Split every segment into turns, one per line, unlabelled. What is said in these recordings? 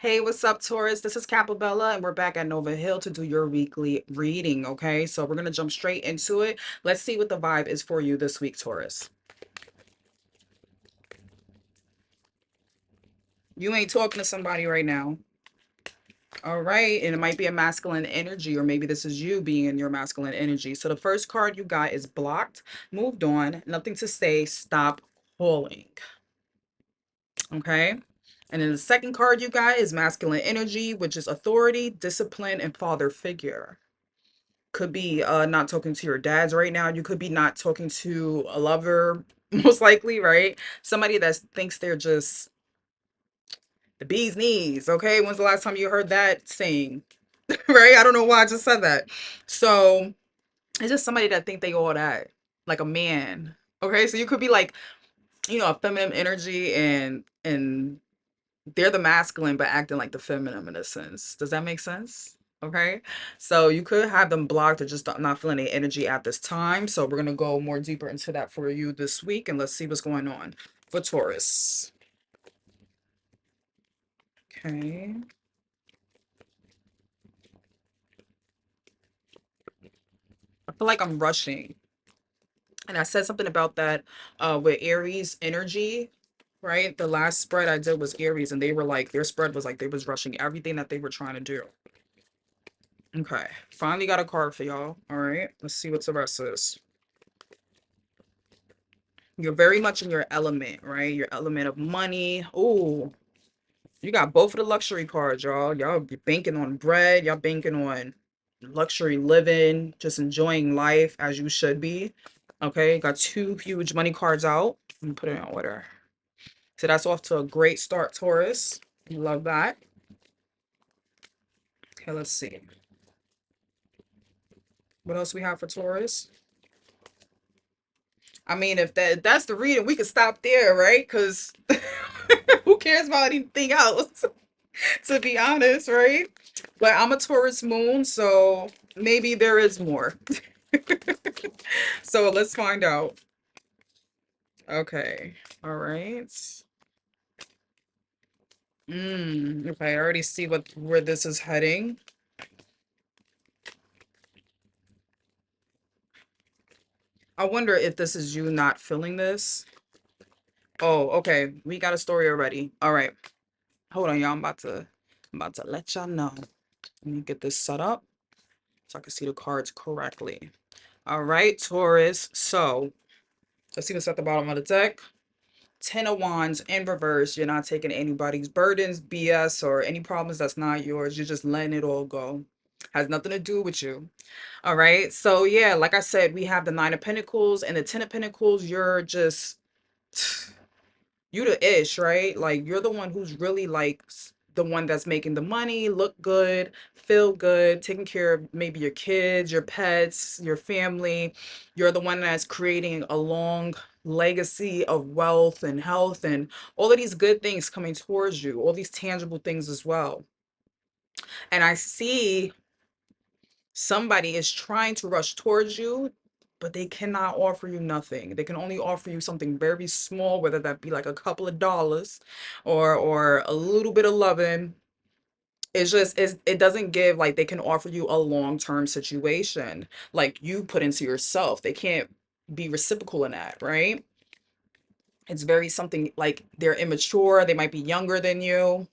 Hey, what's up, Taurus? This is Capabella, and we're back at Nova Hill to do your weekly reading, okay? So we're going to jump straight into it. Let's see what the vibe is for you this week, Taurus. You ain't talking to somebody right now. All right, and it might be a masculine energy, or maybe this is you being in your masculine energy. So the first card you got is blocked, moved on, nothing to say, stop calling, okay? And then the second card you got is masculine energy, which is authority, discipline, and father figure. Could be not talking to your dads right now. You could be not talking to a lover, most likely, right? Somebody that thinks they're just the bee's knees. Okay, when's the last time you heard that saying? Right? I don't know why I just said that. So it's just somebody that think they all that, like a man. Okay, so you could be like, a feminine energy, and they're the masculine but acting like the feminine in a sense. Does that make sense? Okay. So you could have them blocked or just not feeling the energy at this time. So we're gonna go more deeper into that for you this week, and let's see what's going on for Taurus. Okay. I feel like I'm rushing. And I said something about that with Aries energy, right? The last spread I did was Aries, and they were like, their spread was like they was rushing everything that they were trying to do. Okay. Finally got a card for y'all. All right. Let's see what the rest is. You're very much in your element, right? Your element of money. Oh, you got both of the luxury cards, y'all. Y'all be banking on bread. Y'all banking on luxury living, just enjoying life as you should be. Okay, got two huge money cards out. Let me put it in order. So that's off to a great start, Taurus. Love that. Okay, let's see. What else we have for Taurus? I mean, if that's the reading, we could stop there, right? Because who cares about anything else? To be honest, right? But I'm a Taurus moon, so maybe there is more. So let's find out. Okay. All right. Okay, I already see where this is heading. I wonder if this is you not feeling this. Oh, okay. We got a story already. All right. Hold on, y'all. I'm about to let y'all know. Let me get this set up so I can see the cards correctly. All right, Taurus. So let's see what's at the bottom of the deck. Ten of Wands in reverse. You're not taking anybody's burdens, BS, or any problems that's not yours. You're just letting it all go. Has nothing to do with you. All right. So yeah, like I said, we have the Nine of Pentacles and the Ten of Pentacles. You're just you the ish, right? Like you're the one who's really like the one that's making the money, look good, feel good, taking care of maybe your kids, your pets, your family. You're the one that's creating a long legacy of wealth and health and all of these good things coming towards you, all these tangible things as well. And I see somebody is trying to rush towards you, but they cannot offer you nothing. They can only offer you something very small, whether that be like a couple of dollars or a little bit of loving. It doesn't give like they can offer you a long-term situation like you put into yourself. They can't be reciprocal in that, right? It's very something like they're immature, they might be younger than you,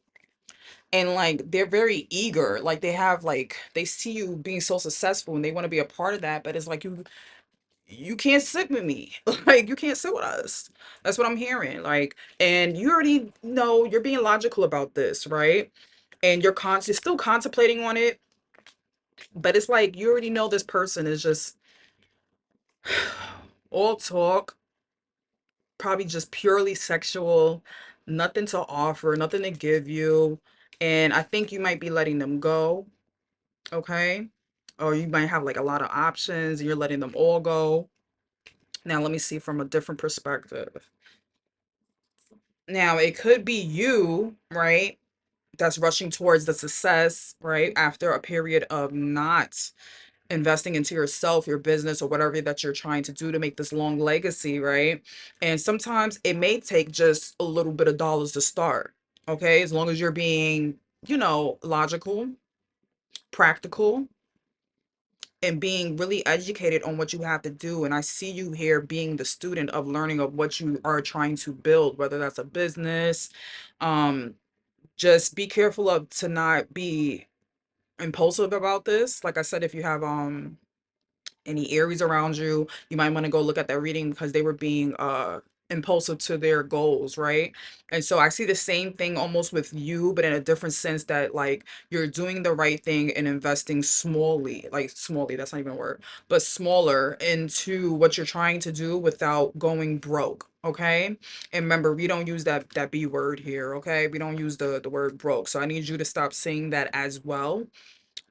and like they're very eager, like they have like they see you being so successful and they want to be a part of that, but it's like you can't sit with me. Like you can't sit with us. That's what I'm hearing. Like, and you already know you're being logical about this, right? And you're still contemplating on it, but it's like you already know this person is just all talk, probably just purely sexual, nothing to offer, nothing to give you. And I think you might be letting them go, okay? Or you might have like a lot of options and you're letting them all go. Now, let me see from a different perspective. Now, it could be you, right? That's rushing towards the success, right? After a period of not investing into yourself, your business, or whatever that you're trying to do to make this long legacy, right? And sometimes it may take just a little bit of dollars to start, okay? As long as you're being logical, practical, and being really educated on what you have to do. And I see you here being the student of learning of what you are trying to build, whether that's a business. Um, just be careful of to not be impulsive about this. Like I said, if you have any Aries around you, you might want to go look at that reading because they were being impulsive to their goals, right? And so I see the same thing almost with you, but in a different sense that like you're doing the right thing and investing smallly, like smallly, that's not even a word, but smaller into what you're trying to do without going broke. Okay. And remember, we don't use that B word here. Okay. We don't use the word broke. So I need you to stop saying that as well.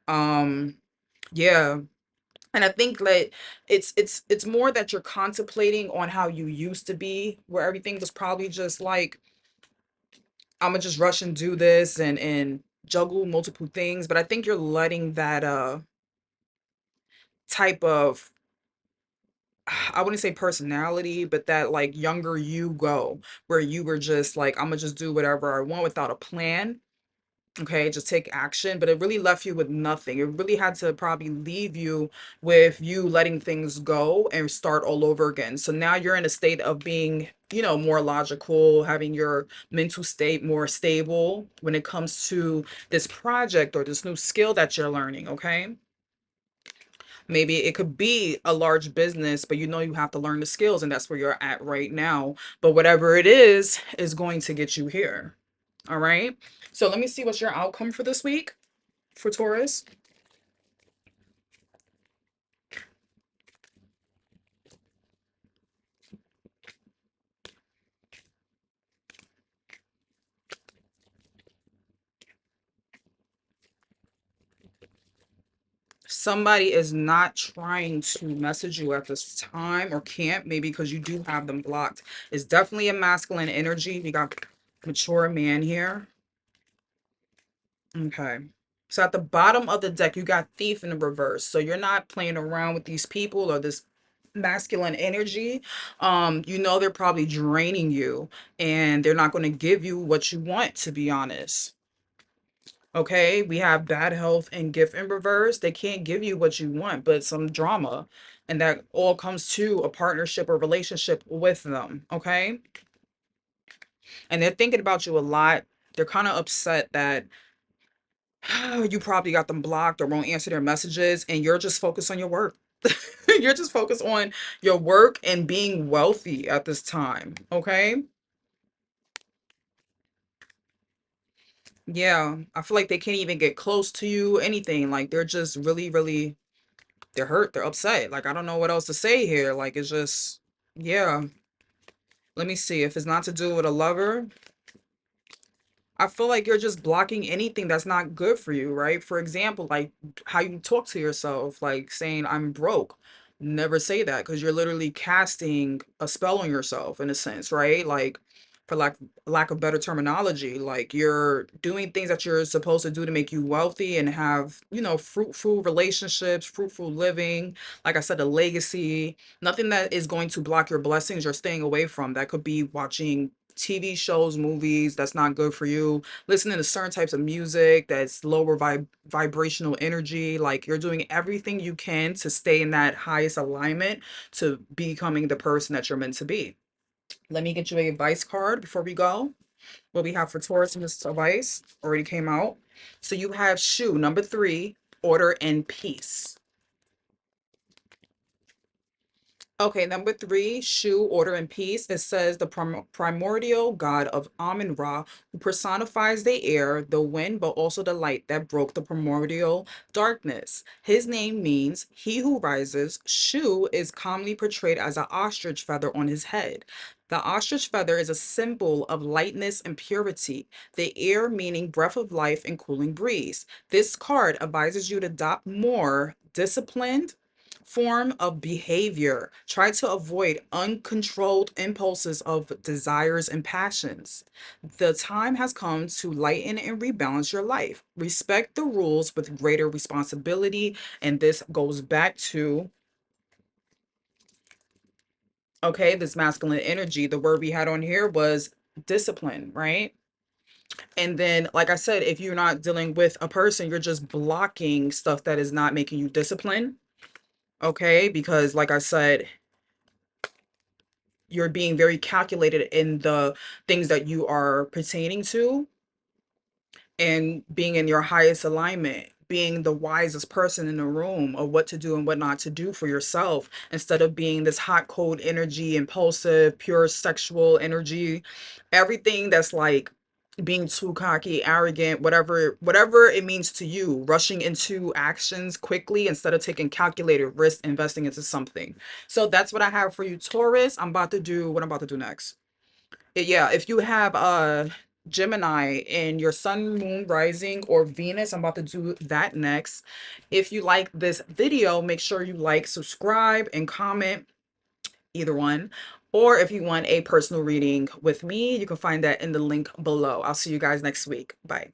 Um, yeah, and I think like it's more that you're contemplating on how you used to be, where everything was probably just like, I'm gonna just rush and do this and juggle multiple things. But I think you're letting that type of, I wouldn't say personality, but that like younger you go, where you were just like, I'm gonna just do whatever I want without a plan. Okay, just take action, but it really left you with nothing. It really had to probably leave you with you letting things go and start all over again. So now you're in a state of being, more logical, having your mental state more stable when it comes to this project or this new skill that you're learning. Okay, maybe it could be a large business, but you have to learn the skills, and that's where you're at right now. But whatever it is going to get you here. All right. So let me see what's your outcome for this week for Taurus. Somebody is not trying to message you at this time or can't, maybe because you do have them blocked. It's definitely a masculine energy. We got mature man here. Okay. So at the bottom of the deck, you got thief in the reverse. So you're not playing around with these people or this masculine energy. They're probably draining you and they're not going to give you what you want, to be honest. Okay, we have bad health and gift in reverse. They can't give you what you want, but some drama. And that all comes to a partnership or relationship with them. Okay. And they're thinking about you a lot. They're kind of upset that you probably got them blocked or won't answer their messages, and you're just focused on your work. You're just focused on your work and being wealthy at this time. Okay. Yeah. I feel like they can't even get close to you, anything. Like they're just really, really, they're hurt, they're upset. Like I don't know what else to say here. Like it's just, yeah. Let me see if it's not to do with a lover. I feel like you're just blocking anything that's not good for you, right? For example, like how you talk to yourself, like saying I'm broke. Never say that because you're literally casting a spell on yourself in a sense, right? Like for lack of better terminology, like you're doing things that you're supposed to do to make you wealthy and have, fruitful relationships, fruitful living. Like I said, a legacy, nothing that is going to block your blessings you're staying away from. That could be watching TV shows, movies that's not good for you, listening to certain types of music that's lower vibrational energy. Like you're doing everything you can to stay in that highest alignment to becoming the person that you're meant to be. Let me get you a advice card before we go. What we have for Taurus in this advice already came out. So you have shoe number 3, order and peace. Okay, number 3, Shu, order and peace. It says the primordial god of Amun Ra, who personifies the air, the wind, but also the light that broke the primordial darkness. His name means he who rises. Shu is commonly portrayed as an ostrich feather on his head. The ostrich feather is a symbol of lightness and purity, the air meaning breath of life and cooling breeze. This card advises you to adopt more disciplined form of behavior. Try to avoid uncontrolled impulses of desires and passions. The time has come to lighten and rebalance your life. Respect the rules with greater responsibility. And this goes back to, okay, this masculine energy. The word we had on here was discipline, right? And then, like I said, if you're not dealing with a person, you're just blocking stuff that is not making you discipline. Okay, because like I said, you're being very calculated in the things that you are pertaining to, and being in your highest alignment, being the wisest person in the room of what to do and what not to do for yourself, instead of being this hot, cold energy, impulsive, pure sexual energy, everything that's like being too cocky, arrogant, whatever it means to you, rushing into actions quickly instead of taking calculated risk, investing into something. So that's what I have for you, Taurus. I'm about to do what I'm about to do next. Yeah, if you have Gemini in your sun, moon, rising, or Venus, I'm about to do that next. If you like this video, make sure you like, subscribe, and comment, either one. Or if you want a personal reading with me, you can find that in the link below. I'll see you guys next week. Bye.